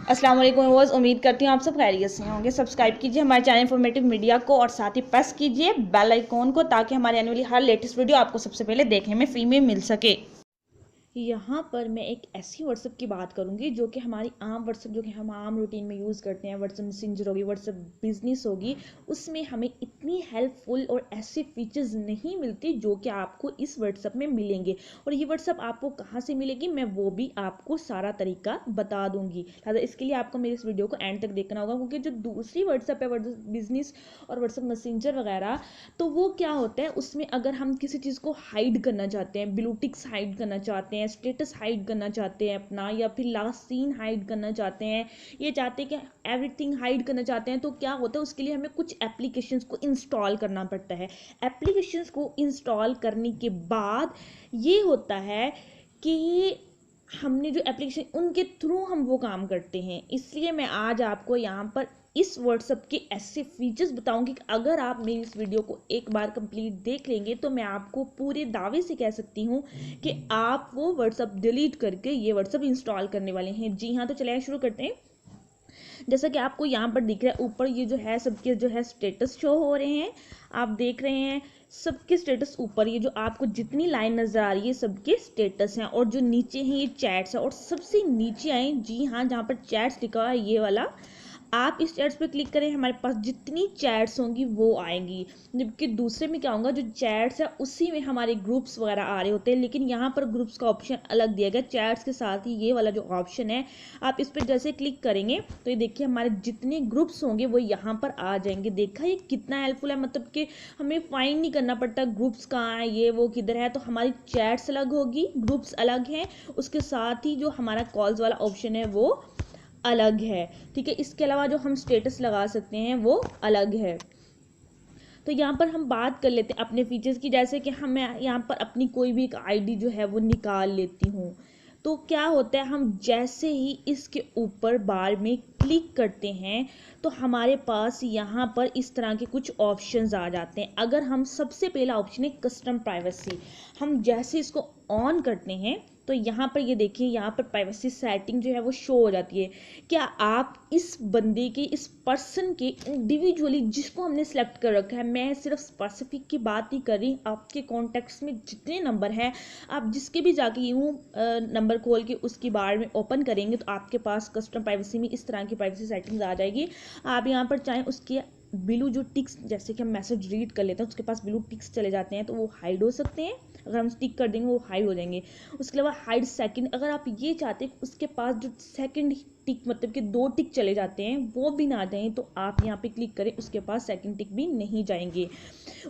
अस्सलाम वालेकुम व्यूअर्स, उम्मीद करती हूँ आप सब खैरियत से होंगे। सब्सक्राइब कीजिए हमारे चैनल इन्फॉर्मेटिव मीडिया को और साथ ही प्रेस कीजिए बेल आइकॉन को ताकि हमारे आने वाली हर लेटेस्ट वीडियो आपको सबसे पहले देखने में फ्री में मिल सके। यहाँ पर मैं एक ऐसी व्हाट्सअप की बात करूँगी जो कि हमारी आम व्हाट्सअप जो कि हम आम रूटीन में यूज़ करते हैं। व्हाट्सअप मैसेंजर होगी, व्हाट्सअप बिजनेस होगी, उसमें हमें इतनी हेल्पफुल और ऐसे फीचर्स नहीं मिलती जो कि आपको इस व्हाट्सअप में मिलेंगे। और ये व्हाट्सअप आपको कहाँ से मिलेगी मैं वो भी आपको सारा तरीका बता दूंगी। लिहाजा इसके लिए आपको मेरे इस वीडियो को एंड तक देखना होगा, क्योंकि जो दूसरी व्हाट्सअप है, व्हाट्सअप बिजनेस और व्हाट्सअप मैसेंजर वगैरह, तो वो क्या होता है, उसमें अगर हम किसी चीज़ को हाइड करना चाहते हैं, ब्लू टिक्स हाइड करना चाहते हैं, स्टेटस हाइड करना चाहते हैं अपना, या फिर लास्ट सीन हाइड करना चाहते हैं, ये चाहते हैं कि एवरीथिंग हाइड करना चाहते हैं, तो क्या होता है उसके लिए हमें कुछ एप्लीकेशंस को इंस्टॉल करना पड़ता है। एप्लीकेशंस को इंस्टॉल करने के बाद ये होता है कि हमने जो एप्लीकेशन उनके थ्रू हम वो काम करते हैं। इसलिए मैं आज आपको यहाँ पर इस व्हाट्सअप के ऐसे फीचर्स बताऊंगी कि अगर आप मेरी इस वीडियो को एक बार कंप्लीट देख लेंगे तो मैं आपको पूरे दावे से कह सकती हूँ कि आप वो व्हाट्सअप डिलीट करके ये व्हाट्सअप इंस्टॉल करने वाले हैं। जी हाँ, तो चलिए शुरू करते हैं। जैसा कि आपको यहाँ पर दिख रहा है, ऊपर ये जो है सबके जो है स्टेटस शो हो रहे हैं, आप देख रहे हैं सबके स्टेटस। ऊपर ये जो आपको जितनी लाइन नजर आ रही है सबके स्टेटस हैं, और जो नीचे हैं ये चैट्स है। और सबसे नीचे आए, जी हाँ, जहाँ पर चैट्स लिखा हुआ है ये वाला, आप इस चैट्स पे क्लिक करें, हमारे पास जितनी चैट्स होंगी वो आएंगी। जबकि दूसरे में क्या होगा, जो चैट्स है उसी में हमारे ग्रुप्स वगैरह आ रहे होते हैं, लेकिन यहाँ पर ग्रुप्स का ऑप्शन अलग दिया गया। चैट्स के साथ ही ये वाला जो ऑप्शन है, आप इस पर जैसे क्लिक करेंगे तो ये देखिए हमारे जितने ग्रुप्स होंगे वो यहाँ पर आ जाएंगे। देखा ये कितना हेल्पफुल है, मतलब कि हमें फाइंड नहीं करना पड़ता ग्रुप्स कहाँ है, ये वो किधर है। तो हमारी चैट्स अलग होगी, ग्रुप्स अलग हैं, उसके साथ ही जो हमारा कॉल्स वाला ऑप्शन है वो अलग है। ठीक है, इसके अलावा जो हम स्टेटस लगा सकते हैं वो अलग है। तो यहाँ पर हम बात कर लेते हैं अपने फीचर्स की। जैसे कि हम यहाँ पर अपनी कोई भी एक आईडी जो है वो निकाल लेती हूँ, तो क्या होता है, हम जैसे ही इसके ऊपर बार में क्लिक करते हैं तो हमारे पास यहाँ पर इस तरह के कुछ ऑप्शंस आ जाते हैं। अगर हम सबसे पहला ऑप्शन है कस्टम प्राइवेसी, हम जैसे इसको ऑन करते हैं तो यहाँ पर ये देखिए, यहाँ पर प्राइवेसी सेटिंग जो है वो शो हो जाती है। क्या आप इस बंदे के, इस पर्सन के इंडिविजुअली जिसको हमने सेलेक्ट कर रखा है, मैं सिर्फ स्पेसिफिक की बात नहीं कर रही, आपके कॉन्टैक्ट्स में जितने नंबर हैं, आप जिसके भी जाके यूँ नंबर खोल के उसकी बार में ओपन करेंगे तो आपके पास कस्टम प्राइवेसी में इस तरह की प्राइवेसी सेटिंग्स आ जाएगी। आप यहाँ पर चाहें उसके ब्लू जो टिक्स, जैसे कि हम मैसेज रीड कर लेते हैं उसके पास ब्लू टिक्स चले जाते हैं तो वो हाइड हो सकते हैं। अगर हम टिक कर देंगे वो हाइड हो जाएंगे। उसके अलावा हाइड सेकंड, अगर आप ये चाहते हैं उसके पास जो सेकंड टिक, मतलब कि 2 टिक चले जाते हैं, वो भी ना जाएं, तो आप यहाँ पे क्लिक करें, उसके पास सेकंड टिक भी नहीं जाएंगे।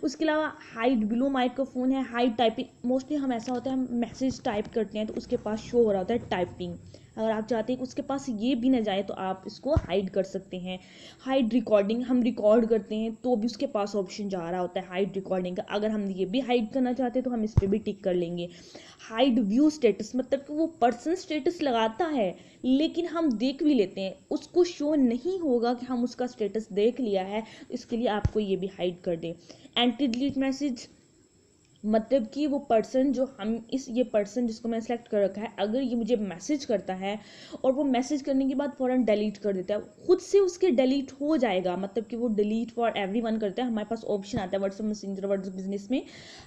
उसके अलावा हाइड ब्लू माइक्रोफोन है, हाइड टाइपिंग, मोस्टली हम ऐसा होता है हम मैसेज टाइप करते हैं तो उसके पास शो हो रहा होता है टाइपिंग। अगर आप चाहते हैं कि उसके पास ये भी ना जाए तो आप इसको हाइड कर सकते हैं। हाइड रिकॉर्डिंग, हम रिकॉर्ड करते हैं तो भी उसके पास ऑप्शन जा रहा होता है हाइड रिकॉर्डिंग का। अगर हम ये भी हाइड करना चाहते हैं तो हम इस पर भी टिक कर लेंगे। हाइड व्यू स्टेटस, मतलब कि वो पर्सन स्टेटस लगाता है लेकिन हम देख भी लेते हैं, उसको शो नहीं होगा कि हम उसका स्टेटस देख लिया है, इसके लिए आपको ये भी हाइड कर दें। एंटी डिलीट मैसेज, मतलब कि वो पर्सन जो हम ये पर्सन जिसको मैंने सेलेक्ट कर रखा है, अगर ये मुझे मैसेज करता है और वो मैसेज करने के बाद फ़ौरन डिलीट कर देता है, खुद से उसके डिलीट हो जाएगा, मतलब कि वो डिलीट फॉर एवरीवन करता है। हमारे पास ऑप्शन आता है व्हाट्सएप मैसेंजर, व्हाट्सएप बिजनेस में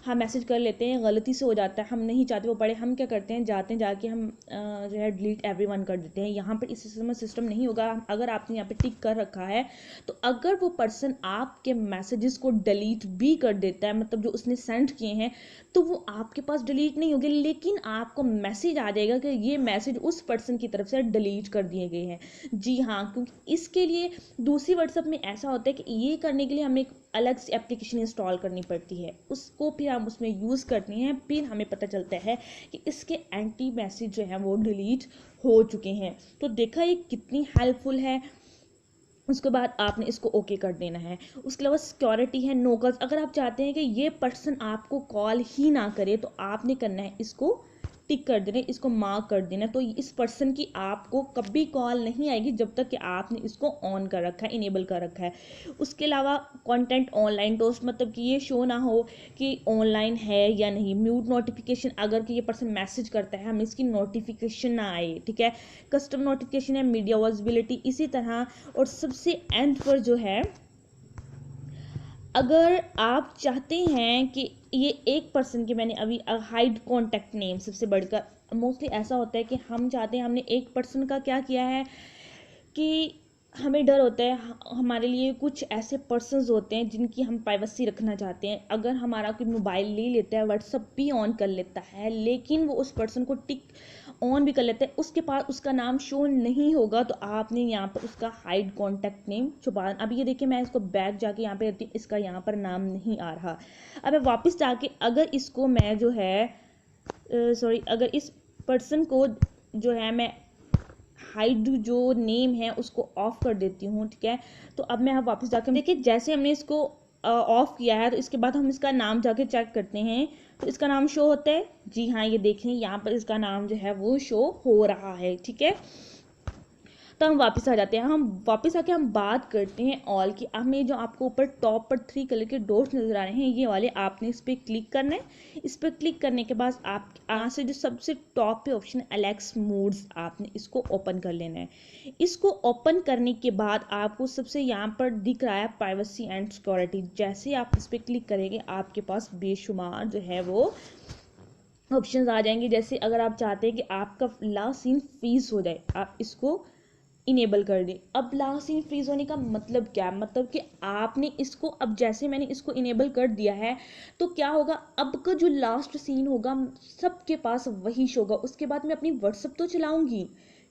हम मैसेज कर लेते हैं, गलती से हो जाता है, हम नहीं चाहते वो पढ़े, हम क्या करते हैं, जाते हैं जाके हम जो है डिलीट एवरीवन कर देते हैं। यहाँ पर इस सिस्टम नहीं होगा। अगर आपने यहाँ पर टिक कर रखा है तो अगर वो पर्सन आपके मैसेजेस को डिलीट भी कर देता है, मतलब जो उसने सेंड किए हैं, तो वो आपके पास डिलीट नहीं होंगे, लेकिन आपको मैसेज आ जाएगा कि ये मैसेज उस पर्सन की तरफ से डिलीट कर दिए गए हैं। जी हाँ, क्योंकि इसके लिए दूसरी व्हाट्सएप में ऐसा होता है कि ये करने के लिए हमें एक अलग से एप्लीकेशन इंस्टॉल करनी पड़ती है, उसको फिर हम उसमें यूज़ करते हैं, फिर हमें पता चलता है कि इसके एंटी मैसेज जो है वो डिलीट हो चुके हैं। तो देखा ये कितनी हेल्पफुल है। उसके बाद आपने इसको ओके कर देना है। उसके अलावा सिक्योरिटी है, नो कॉल्स, अगर आप चाहते हैं कि ये पर्सन आपको कॉल ही ना करे तो आपने करना है इसको टिक कर देना, इसको मार्क कर देना। तो इस पर्सन की आपको कभी कॉल नहीं आएगी जब तक कि आपने इसको ऑन कर रखा है, इनेबल कर रखा है। उसके अलावा कंटेंट ऑनलाइन टोस्ट, मतलब कि ये शो ना हो कि ऑनलाइन है या नहीं। म्यूट नोटिफिकेशन, अगर कि ये पर्सन मैसेज करता है हमें इसकी नोटिफिकेशन ना आए, ठीक है। कस्टम नोटिफिकेशन है, मीडिया विजिबिलिटी इसी तरह। और सबसे एंड पर जो है, अगर आप चाहते हैं कि ये एक पर्सन के, मैंने अभी हाइड कॉन्टैक्ट नेम सबसे बढ़कर, मोस्टली ऐसा होता है कि हम चाहते हैं, हमने एक पर्सन का क्या किया है कि हमें डर होता है, हमारे लिए कुछ ऐसे पर्सन्स होते हैं जिनकी हम प्राइवेसी रखना चाहते हैं। अगर हमारा कोई मोबाइल ले लेता है, व्हाट्सअप भी ऑन कर लेता है, लेकिन वो उस पर्सन को टिक ऑन भी कर लेता है, उसके पास उसका नाम शो नहीं होगा, तो आपने यहाँ पर उसका हाइड कॉन्टैक्ट नेम छुपा। अब ये देखिए, मैं इसको बैक जाके यहाँ पे करती, इसका यहाँ पर नाम नहीं आ रहा। अब मैं वापस जाके अगर इसको मैं जो है अगर इस पर्सन को जो है मैं हाइड जो नेम है उसको ऑफ कर देती हूँ, ठीक है। तो अब मैं वापस जाकर देखिए, जैसे हमने इसको ऑफ किया है, तो इसके बाद हम इसका नाम जाके चेक करते हैं, तो इसका नाम शो होता है। जी हाँ, ये देखें यहाँ पर इसका नाम जो है वो शो हो रहा है, ठीक है। तो हम वापस आ जाते हैं, हम वापस आके हम बात करते हैं ऑल की। हमें जो आपको ऊपर टॉप पर 3 कलर के डॉट्स नजर आ रहे हैं, ये वाले आपने इस पर क्लिक करना है। इस पर क्लिक करने के बाद आप यहाँ से जो सबसे टॉप पे ऑप्शन एलेक्स मोड्स, आपने इसको ओपन कर लेना है। इसको ओपन करने के बाद आपको सबसे यहाँ पर दिख रहा है प्राइवेसी एंड सिक्योरिटी। जैसे आप इस पर क्लिक करेंगे, आपके पास बेशुमार जो है वो ऑप्शंस आ जाएंगे। जैसे अगर आप चाहते हैं कि आपका लास्ट सीन फ्रीज हो जाए, आप इसको इनेबल कर दें। अब लास्ट सीन फ्रीज होने का मतलब क्या, मतलब कि आपने इसको, अब जैसे मैंने इसको इनेबल कर दिया है, तो क्या होगा, अब का जो लास्ट सीन होगा सबके पास वही शो होगा। उसके बाद मैं अपनी व्हाट्सएप तो चलाऊंगी,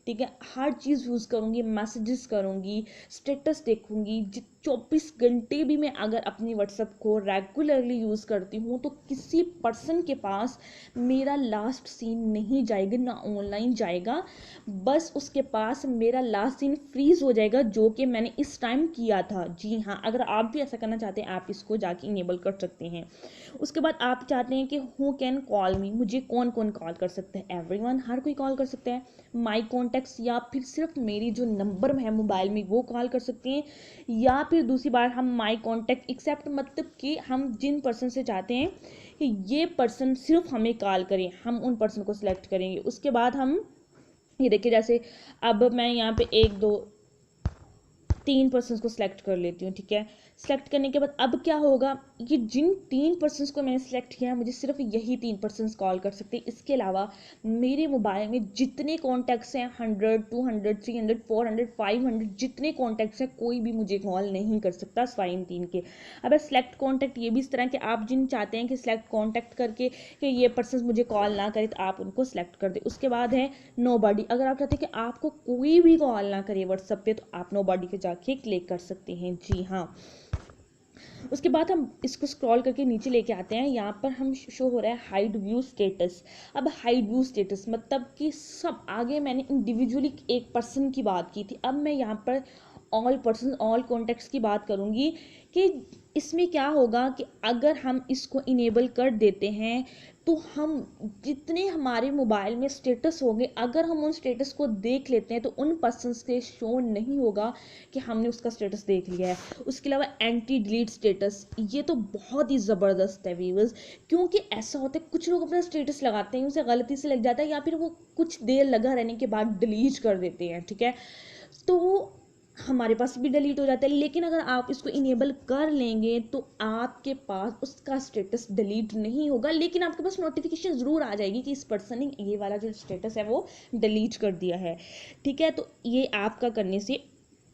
ठीक है, हर चीज़ यूज़ करूँगी, मैसेजेस करूँगी, स्टेटस देखूँगी। 24 घंटे भी मैं अगर अपनी व्हाट्सएप को रेगुलरली यूज़ करती हूँ, तो किसी पर्सन के पास मेरा लास्ट सीन नहीं जाएगा, ना ऑनलाइन जाएगा, बस उसके पास मेरा लास्ट सीन फ्रीज हो जाएगा जो कि मैंने इस टाइम किया था। जी हाँ, अगर आप भी ऐसा करना चाहते हैं, आप इसको जाके इनेबल कर सकते हैं। उसके बाद आप चाहते हैं कि हु कैन कॉल मी, मुझे कौन कौन कॉल कर सकते हैं। एवरीवन, हर कोई कॉल कर सकता है। माई कॉन्टैक्ट्स, या फिर सिर्फ मेरी जो नंबर है मोबाइल में वो कॉल कर सकते हैं। या फिर दूसरी बार हम माई कॉन्टैक्ट एक्सेप्ट, मतलब कि हम जिन पर्सन से चाहते हैं कि ये पर्सन सिर्फ हमें कॉल करें, हम उन पर्सन को सिलेक्ट करेंगे। उसके बाद हम ये देखिए, जैसे अब मैं यहाँ पे 1 2 3 पर्सन्स को सिलेक्ट कर लेती हूँ, ठीक है। सिलेक्ट करने के बाद अब क्या होगा, ये जिन 3 पर्सन्स को मैंने सिलेक्ट किया है, मुझे सिर्फ यही 3 पर्सन्स कॉल कर सकते हैं। इसके अलावा मेरे मोबाइल में जितने कॉन्टैक्ट्स हैं, 100 200 300 400 500 जितने कॉन्टैक्ट्स हैं, कोई भी मुझे कॉल नहीं कर सकता सिवाय इन 3 के। अब सेलेक्ट कॉन्टैक्ट ये भी इस तरह के, आप जिन चाहते हैं कि सिलेक्ट कॉन्टैक्ट करके कि ये पर्सन मुझे कॉल ना करे, तो आप उनको सिलेक्ट कर दें। उसके बाद है नोबॉडी, अगर आप चाहते हैं कि आपको कोई भी कॉल ना करे व्हाट्सएप पे, तो आप नोबॉडी पे जाके क्लिक कर सकते हैं। जी हाँ, उसके बाद हम इसको स्क्रॉल करके नीचे लेके आते हैं, यहाँ पर हम शो हो रहा है हाइड व्यू स्टेटस। अब हाइड व्यू स्टेटस मतलब कि सब, आगे मैंने इंडिविजुअली एक पर्सन की बात की थी, अब मैं यहाँ पर ऑल पर्सन ऑल कॉन्टैक्ट्स की बात करूँगी कि इसमें क्या होगा कि अगर हम इसको इनेबल कर देते हैं, तो हम जितने हमारे मोबाइल में स्टेटस होंगे, अगर हम उन स्टेटस को देख लेते हैं, तो उन पर्सन्स के शो नहीं होगा कि हमने उसका स्टेटस देख लिया है। उसके अलावा एंटी डिलीट स्टेटस, ये तो बहुत ही ज़बरदस्त है व्यूअर्स, क्योंकि ऐसा होता है कुछ लोग अपना स्टेटस लगाते हैं, उनसे गलती से लग जाता है, या फिर वो कुछ देर लगा रहने के बाद डिलीट कर देते हैं, ठीक है। तो हमारे पास भी डिलीट हो जाता है। लेकिन अगर आप इसको इनेबल कर लेंगे, तो आपके पास उसका स्टेटस डिलीट नहीं होगा, लेकिन आपके पास नोटिफिकेशन ज़रूर आ जाएगी कि इस पर्सन ने ये वाला जो स्टेटस है वो डिलीट कर दिया है, ठीक है। तो ये आपका करने से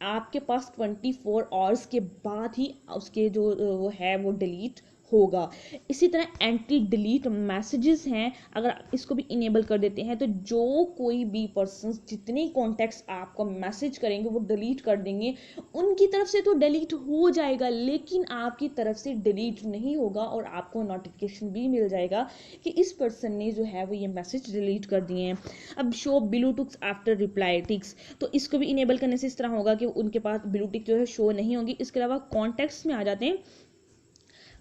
आपके पास 24 आवर्स के बाद ही उसके जो वो है वो डिलीट होगा। इसी तरह एंटी डिलीट मैसेजेस हैं, अगर आप इसको भी इनेबल कर देते हैं, तो जो कोई भी पर्सन जितने कॉन्टैक्ट्स आपको मैसेज करेंगे वो डिलीट कर देंगे, उनकी तरफ से तो डिलीट हो जाएगा, लेकिन आपकी तरफ से डिलीट नहीं होगा, और आपको नोटिफिकेशन भी मिल जाएगा कि इस पर्सन ने जो है वो ये मैसेज डिलीट कर दिए हैं। अब show blue ticks after reply ticks, तो इसको भी इनेबल करने से इस तरह होगा कि उनके पास ब्लू टिक जो है शो नहीं होगी। इसके अलावा कॉन्टैक्ट्स में आ जाते हैं,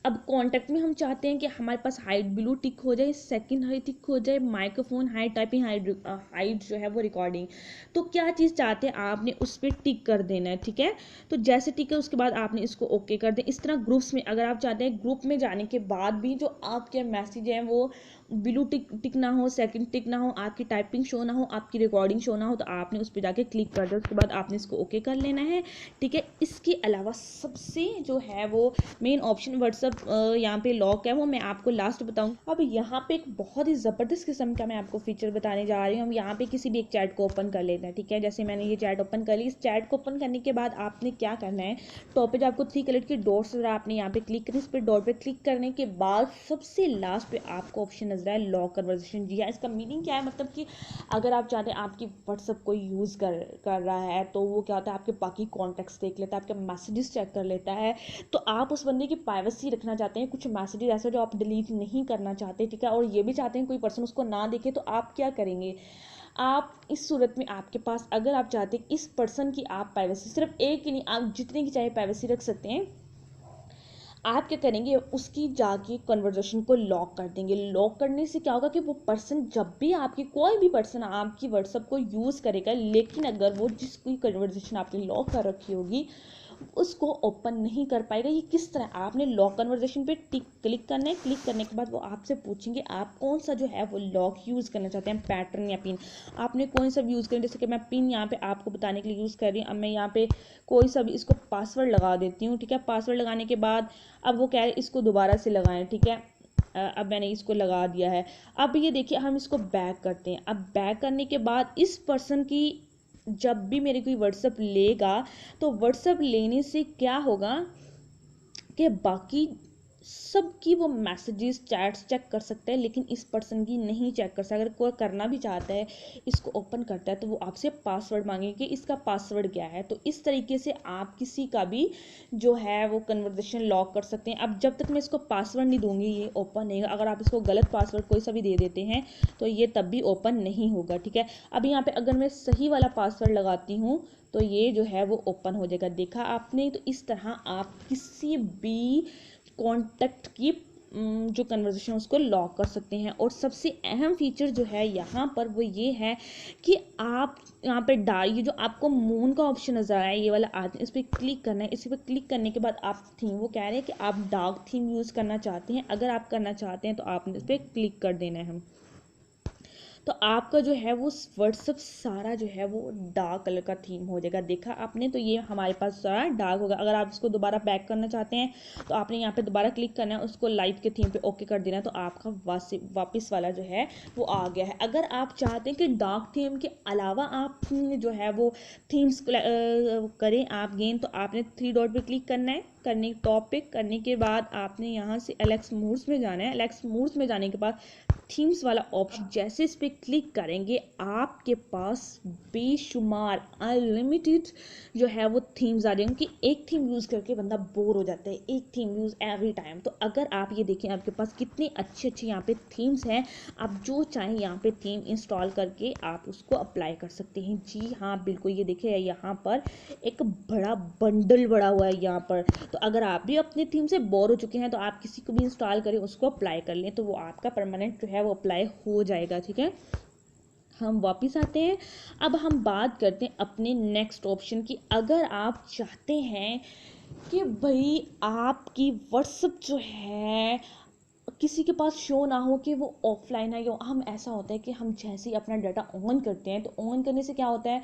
अब कॉन्टैक्ट में हम चाहते हैं कि हमारे पास हाइट ब्लू टिक हो जाए, सेकंड हाइट टिक हो जाए, माइक्रोफोन हाइट, टाइपिंग हाइट जो है वो रिकॉर्डिंग, तो क्या चीज़ चाहते हैं आपने उस पर टिक कर देना है। ठीक है, तो जैसे टिक है उसके बाद आपने इसको ओके कर दें। इस तरह ग्रुप्स में अगर आप चाहते हैं ग्रुप में जाने के बाद भी जो आपके मैसेज हैं वो ब्लू टिक ना हो, सेकंड टिक ना हो, आपकी टाइपिंग शो ना हो, आपकी रिकॉर्डिंग शो ना हो, तो आपने उस पर जाके क्लिक कर दिया, उसके बाद आपने इसको ओके कर लेना है। ठीक है, इसके अलावा सबसे जो है वो मेन ऑप्शन व्हाट्सअप यहाँ पे लॉक है, वो मैं आपको लास्ट बताऊँ। अब यहाँ पे एक बहुत ही ज़बरदस्त किस्म का मैं आपको फीचर बताने जा रही हूँ। हम यहाँ पे किसी भी एक चैट को ओपन कर लेते हैं। ठीक है, जैसे मैंने ये चैट ओपन कर ली, इस चैट को ओपन करने के बाद आपने क्या करना है, टॉप पे जो आपको 3 कलर की डॉट्स नजर आपने यहाँ पे क्लिक करें, इस पर डॉट पे क्लिक करने के बाद सबसे लास्ट पे आपको ऑप्शन नजर है लॉक कन्वर्सेशन। जी हाँ, इसका मीनिंग क्या है, मतलब कि अगर आप चाहते हैं आपकी व्हाट्सअप कोई यूज़ कर रहा है तो वो क्या होता है, आपके बाकी कॉन्टैक्ट्स देख लेता है, आपके मैसेजेस चेक कर लेता है, तो आप उस बंदे की प्राइवेसी रखना चाहते हैं, कुछ मैसेजेस ऐसे जो आप डिलीट नहीं करना चाहते। ठीक है, और ये भी चाहते हैं कोई पर्सन उसको ना देखे, तो आप क्या करेंगे, आप इस सूरत में आपके पास अगर आप चाहते हैं इस पर्सन की आप प्राइवेसी, सिर्फ एक ही नहीं, आप जितने की चाहे प्राइवेसी रख सकते हैं, आप क्या करेंगे, उसकी जाके कन्वर्जेशन को लॉक कर देंगे। लॉक करने से क्या होगा कि वो पर्सन जब भी आपकी कोई भी पर्सन आपकी व्हाट्सअप को यूज़ करेगा, लेकिन अगर वो जिसकी कन्वर्जेशन आपने लॉक कर रखी होगी उसको ओपन नहीं कर पाएगा। ये किस तरह, आपने लॉक कन्वर्जेशन पे क्लिक करना है, क्लिक करने के बाद वो आपसे पूछेंगे आप कौन सा जो है वो लॉक यूज़ करना चाहते हैं, पैटर्न या पिन, आपने कौन सा यूज़ करें। जैसे कि मैं पिन यहाँ पे आपको बताने के लिए यूज़ कर रही हूँ। अब मैं यहाँ पे कोई सा भी इसको पासवर्ड लगा देती हूँ। ठीक है, पासवर्ड लगाने के बाद अब वो कह रहे हैं इसको दोबारा से लगाएं। ठीक है, अब मैंने इसको लगा दिया है। अब ये देखिए हम इसको बैक करते हैं। अब बैक करने के बाद इस पर्सन की जब भी मेरे कोई व्हाट्सअप लेगा, तो व्हाट्सअप लेने से क्या होगा कि बाकी सबकी वो मैसेजेस चैट्स चेक कर सकते हैं, लेकिन इस पर्सन की नहीं चेक कर सकता। अगर कोई करना भी चाहता है, इसको ओपन करता है, तो वो आपसे पासवर्ड मांगेंगे कि इसका पासवर्ड क्या है। तो इस तरीके से आप किसी का भी जो है वो कन्वर्सेशन लॉक कर सकते हैं। अब जब तक मैं इसको पासवर्ड नहीं दूंगी ये ओपन नहीं होगा। अगर आप इसको गलत पासवर्ड कोई सा भी दे देते हैं तो ये तब भी ओपन नहीं होगा। ठीक है, अब यहाँ पे अगर मैं सही वाला पासवर्ड लगाती हूँ तो ये जो है वो ओपन हो जाएगा। देखा आपने, तो इस तरह आप किसी भी कॉन्टैक्ट की जो कन्वर्सेशन उसको लॉक कर सकते हैं। और सबसे अहम फीचर जो है यहाँ पर वो ये है कि आप यहाँ पे ये जो आपको मून का ऑप्शन नजर आया है, ये वाला इस पर क्लिक करना है। इस पर क्लिक करने के बाद आप थीम, वो कह रहे हैं कि आप डार्क थीम यूज़ करना चाहते हैं। अगर आप करना चाहते हैं तो आपने इस पर क्लिक कर देना है। तो आपका जो है वो व्हाट्सअप सारा जो है वो डार्क कलर का थीम हो जाएगा। देखा आपने, तो ये हमारे पास सारा डार्क होगा। अगर आप इसको दोबारा बैक करना चाहते हैं तो आपने यहाँ पे दोबारा क्लिक करना है, उसको लाइट के थीम पे ओके कर देना है, तो आपका वापस वाला जो है वो आ गया है। अगर आप चाहते हैं कि डार्क थीम के अलावा आप जो है वो थीम्स करें आप गेन, तो आपने 3 डॉट पे क्लिक करना है। करने टॉप पे करने के बाद आपने यहाँ से एलेक्स मूड्स में जाना है। एलेक्स मूड्स में जाने के बाद थीम्स वाला ऑप्शन जैसे इस पर क्लिक करेंगे, आपके पास बेशुमार अनलिमिटेड जो है वो थीम्स आ जाएंगे। कि एक थीम यूज़ करके बंदा बोर हो जाता है, एक थीम यूज़ एवरी टाइम। तो अगर आप ये देखें आपके पास कितने अच्छे अच्छे यहाँ पे थीम्स हैं, आप जो चाहें यहाँ पे थीम इंस्टॉल करके आप उसको अप्लाई कर सकते हैं। जी हाँ, बिल्कुल, ये देखिए यहाँ पर एक बड़ा बंडल बड़ा हुआ है यहाँ पर। तो अगर आप भी अपनी थीम से बोर हो चुके हैं तो आप किसी को भी इंस्टॉल करें, उसको अप्लाई कर लें, तो वो आपका परमानेंट जो है वो अप्लाई हो जाएगा। ठीक है, हम वापस आते हैं। अब हम बात करते हैं अपने नेक्स्ट ऑप्शन की। अगर आप चाहते हैं कि भाई आपकी व्हाट्सएप जो है किसी के पास शो ना हो कि वो ऑफलाइन है, या हम ऐसा होता है कि हम जैसे ही अपना डाटा ऑन करते हैं, तो ऑन करने से क्या होता है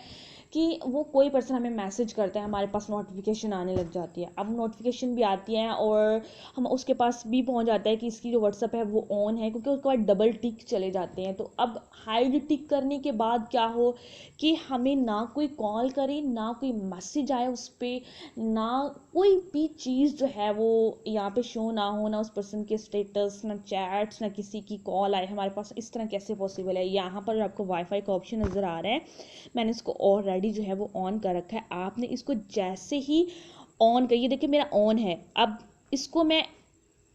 कि वो कोई पर्सन हमें मैसेज करता है, हमारे पास नोटिफिकेशन आने लग जाती है। अब नोटिफिकेशन भी आती है और हम उसके पास भी पहुंच जाता है कि इसकी जो व्हाट्सअप है वो ऑन है, क्योंकि उसके बाद डबल टिक चले जाते हैं। तो अब हाइड टिक करने के बाद क्या हो कि हमें ना कोई कॉल करे, ना कोई मैसेज आए उस पर, ना कोई भी चीज़ जो है वो यहाँ पे शो ना हो, ना उस पर्सन के स्टेटस, ना चैट्स, ना किसी की कॉल आए हमारे पास। इस तरह कैसे पॉसिबल है। यहाँ पर आपको वाईफाई का ऑप्शन नज़र आ रहा है, मैंने इसको ऑलरेडी जो है वो ऑन कर रखा है। आपने इसको जैसे ही ऑन करिए, देखिए मेरा ऑन है, अब इसको मैं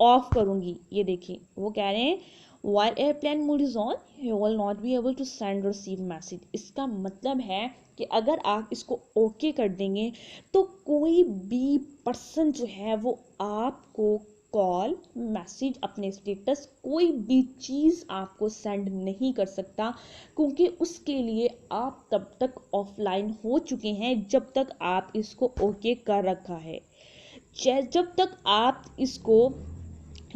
ऑफ करूँगी, ये देखिए वो कह रहे हैं while airplane mode is on you will not be able to send or receive message। इसका मतलब है कि अगर आप इसको ओके कर देंगे तो कोई भी पर्सन जो है वो आपको कॉल, मैसेज, अपने स्टेटस, कोई भी चीज़ आपको सेंड नहीं कर सकता, क्योंकि उसके लिए आप तब तक ऑफलाइन हो चुके हैं जब तक आप इसको ओके कर रखा है। जब तक आप इसको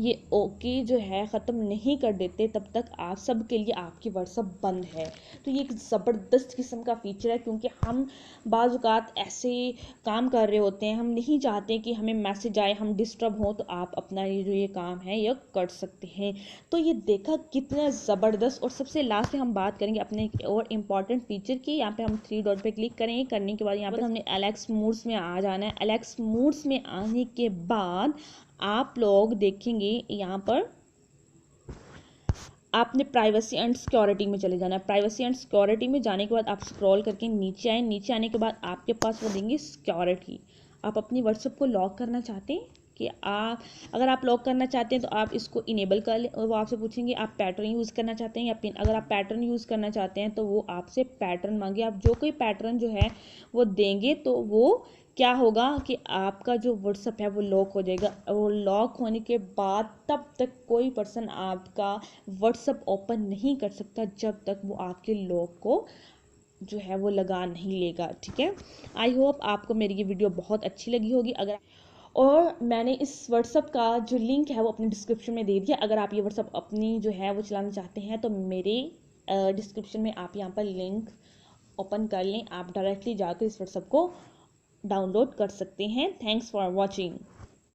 ये ओके जो है ख़त्म नहीं कर देते तब तक आप सब के लिए आपकी व्हाट्सअप बंद है। तो ये एक ज़बरदस्त किस्म का फीचर है, क्योंकि हम बाज़ औक़ात ऐसे काम कर रहे होते हैं, हम नहीं चाहते कि हमें मैसेज आए, हम डिस्टर्ब हों, तो आप अपना ये जो ये काम है ये कर सकते हैं। तो ये देखा कितना ज़बरदस्त। और सबसे लास्ट में हम बात करेंगे अपने एक और इम्पॉर्टेंट फीचर की। यहाँ पे हम 3 डॉट पे क्लिक करेंगे, करने के बाद यहाँ पर हमने एलेक्स मूड्स में आ जाना है। एलेक्स मूड्स में आने के बाद आप लोग देखेंगे यहाँ पर आपने प्राइवेसी एंड सिक्योरिटी में चले जाना है। प्राइवेसी एंड सिक्योरिटी में जाने के बाद आप स्क्रॉल करके नीचे आए। नीचे आने के बाद आपके पास वो देंगे सिक्योरिटी। आप अपनी व्हाट्सएप को लॉक करना चाहते हैं कि अगर आप लॉक करना चाहते हैं तो आप इसको इनेबल कर लें, और वो आपसे पूछेंगे आप पैटर्न यूज़ करना चाहते हैं या पिन। अगर आप पैटर्न यूज़ करना चाहते हैं तो वो आपसे पैटर्न मांगे, आप जो कोई पैटर्न जो है वो देंगे तो वो क्या होगा कि आपका जो व्हाट्सअप है वो लॉक हो जाएगा। और लॉक होने के बाद तब तक कोई पर्सन आपका व्हाट्सअप ओपन नहीं कर सकता जब तक वो आपके लॉक को जो है वो लगा नहीं लेगा। ठीक है, आई होप आपको मेरी ये वीडियो बहुत अच्छी लगी होगी। और मैंने इस व्हाट्सअप का जो लिंक है वो अपने डिस्क्रिप्शन में दे दिया। अगर आप ये व्हाट्सअप अपनी जो है वो चलाना चाहते हैं तो मेरे डिस्क्रिप्शन में आप यहाँ पर लिंक ओपन कर लें, आप डायरेक्टली जाकर इस व्हाट्सअप को डाउनलोड कर सकते हैं। Thanks for watching.